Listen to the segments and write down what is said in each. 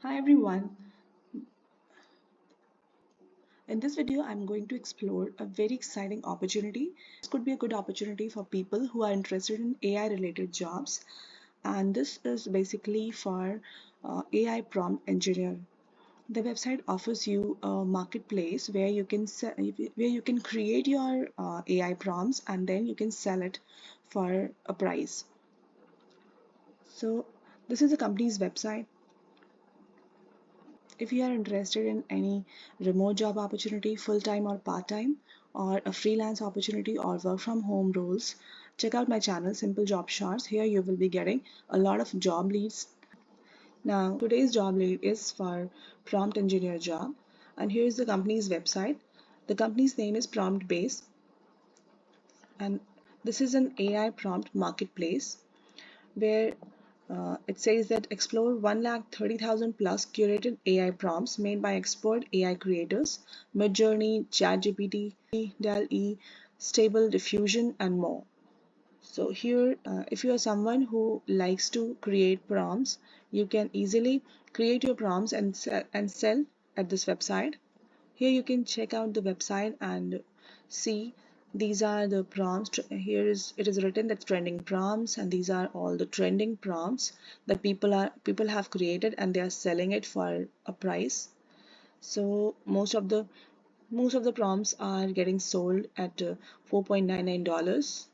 Hi everyone. In this video, I'm going to explore a very exciting opportunity. This could be a good opportunity for people who are interested in AI related jobs. And this is basically for AI prompt engineer. The website offers you a marketplace where you can create your AI prompts and then you can sell it for a price. So this is the company's website. If you are interested in any remote job opportunity, full-time or part-time, or a freelance opportunity or work from home roles, check out my channel Simple Job Shorts. Here you will be getting a lot of job leads. Now, today's job lead is for prompt engineer job, and here's the company's website. The company's name is PromptBase, and this is an AI prompt marketplace where it says that explore 130,000 plus curated AI prompts made by expert AI creators, Midjourney, ChatGPT, DALL-E, Stable Diffusion, and more. So here, if you are someone who likes to create prompts, you can easily create your prompts and sell at this website. Here you can check out the website and see these are the prompts. Here it is written that trending prompts, and these are all the trending prompts that people have created and they are selling it for a price. So most of the prompts are getting sold at $4.99.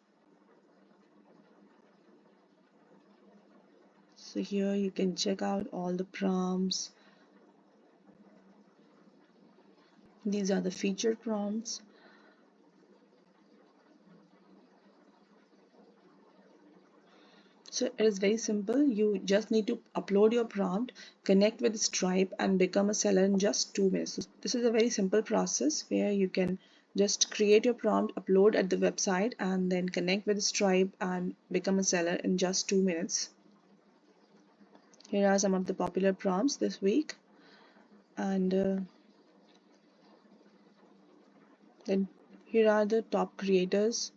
So here you can check out all the prompts. These are the featured prompts. So it is very simple. You just need to upload your prompt, connect with Stripe, and become a seller in just 2 minutes. So this is a very simple process where you can just create your prompt, upload at the website, and then connect with Stripe and become a seller in just 2 minutes. Here are some of the popular prompts this week, and then here are the top creators.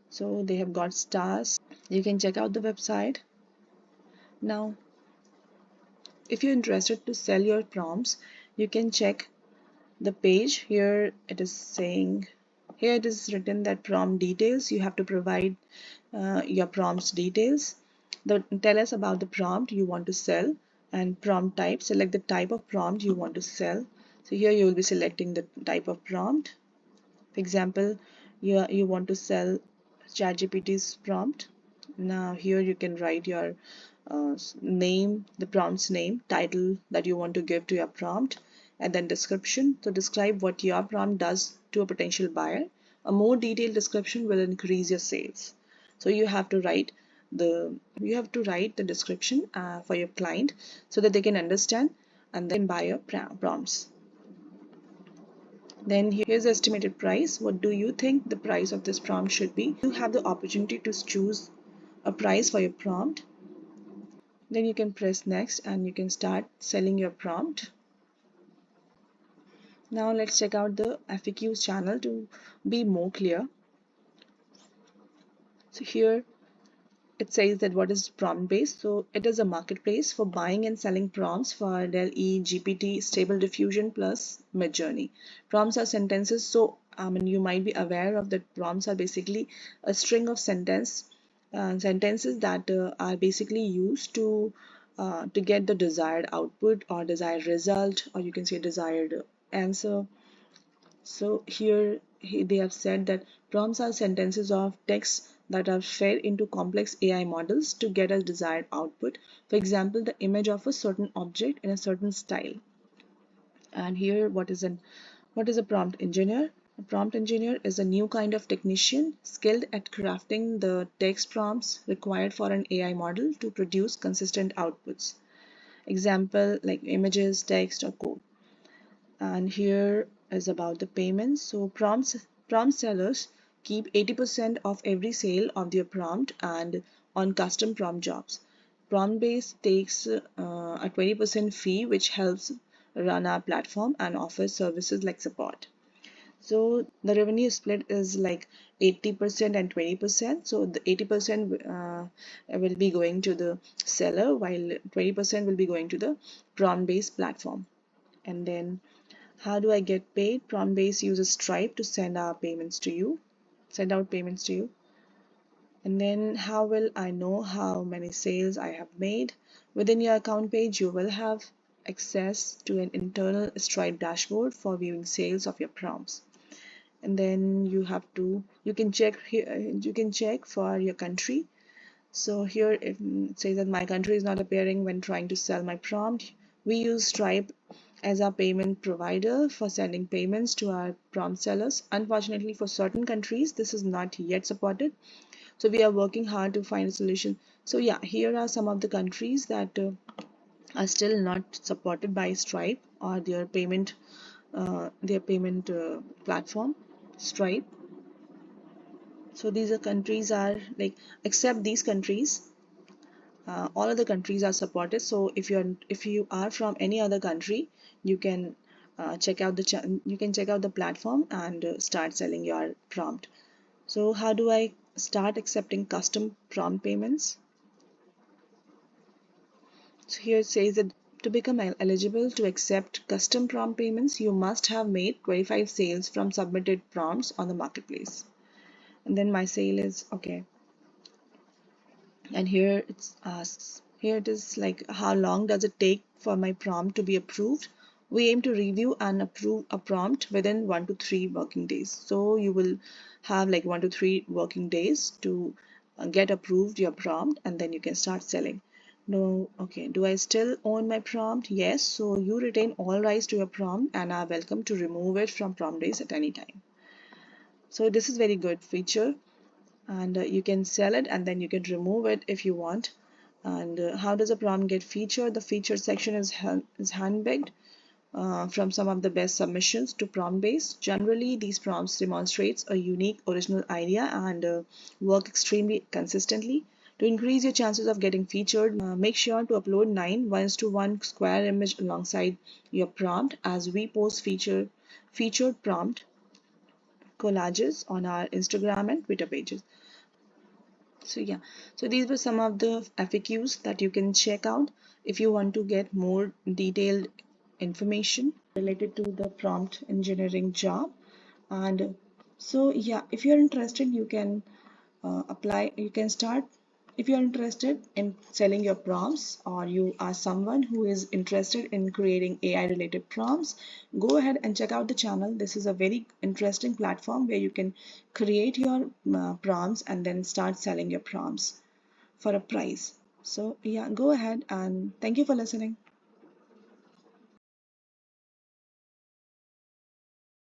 So they have got stars. You can check out the website. Now, if you're interested to sell your prompts, you can check the page. Here it is saying, here it is written that prompt details. You have to provide your prompts details. Tell us about the prompt you want to sell, and prompt type. Select the type of prompt you want to sell. So here you will be selecting the type of prompt. For example, you want to sell ChatGPT's prompt. Now here you can write your name, the prompt's name, title that you want to give to your prompt, and then description. So describe what your prompt does to a potential buyer. A more detailed description will increase your sales. So you have to write the description for your client so that they can understand and then buy your prompts. Then here's the estimated price. What do you think the price of this prompt should be? You have the opportunity to choose a price for your prompt. Then you can press next and you can start selling your prompt. Now let's check out the FAQs channel to be more clear. So here it says that what is PromptBase. So it is a marketplace for buying and selling prompts for DALL-E, GPT, Stable Diffusion plus Midjourney. Prompts are sentences. So you might be aware of that prompts are basically a string of sentences that are basically used to get the desired output or desired result, or you can say desired answer. So here they have said that prompts are sentences of text that are fed into complex AI models to get a desired output. For example, the image of a certain object in a certain style. And here what is a prompt engineer? A prompt engineer is a new kind of technician skilled at crafting the text prompts required for an AI model to produce consistent outputs. Example like images, text, or code. And here is about the payments. So prompt sellers keep 80% of every sale of their prompt and on custom prompt jobs. PromptBase takes a 20% fee which helps run our platform and offers services like support. So the revenue split is like 80% and 20%. So the 80% will be going to the seller, while 20% will be going to the PromptBase platform. And then how do I get paid? PromptBase uses Stripe to send out payments to you. And then how will I know how many sales I have made? Within your account page, you will have access to an internal Stripe dashboard for viewing sales of your prompts. And then you can check here, you can check for your country. So here it says that my country is not appearing when trying to sell my prompt. We use Stripe as our payment provider for sending payments to our prompt sellers. Unfortunately, for certain countries, this is not yet supported. So we are working hard to find a solution. So yeah, here are some of the countries that are still not supported by Stripe or their payment platform, Stripe. So these are countries are like, except these countries, all other countries are supported. So if you are from any other country, you can check out the platform and start selling your prompt. So how do I start accepting custom prompt payments? So here it says that to become eligible to accept custom prompt payments, you must have made 25 sales from submitted prompts on the marketplace. And then my sale is okay. And here it asks, here it is like, how long does it take for my prompt to be approved? We aim to review and approve a prompt within 1 to 3 working days. So you will have like 1 to 3 working days to get approved your prompt, and then you can start selling. No, okay. Do I still own my prompt? Yes. So you retain all rights to your prompt and are welcome to remove it from PromptBase at any time. So this is very good feature, and you can sell it and then you can remove it if you want. And how does a prompt get featured? The featured section is handpicked from some of the best submissions to PromptBase. Generally, these prompts demonstrates a unique original idea and work extremely consistently. To increase your chances of getting featured, make sure to upload 9 1:1 square image alongside your prompt, as we post featured prompt collages on our Instagram and Twitter pages. So yeah, so these were some of the FAQs that you can check out if you want to get more detailed information related to the prompt engineering job. And so yeah, if you're interested, you can apply, you can start. If you're interested in selling your prompts, or you are someone who is interested in creating AI related prompts, go ahead and check out the channel. This is a very interesting platform where you can create your prompts and then start selling your prompts for a price. So yeah, go ahead, and thank you for listening.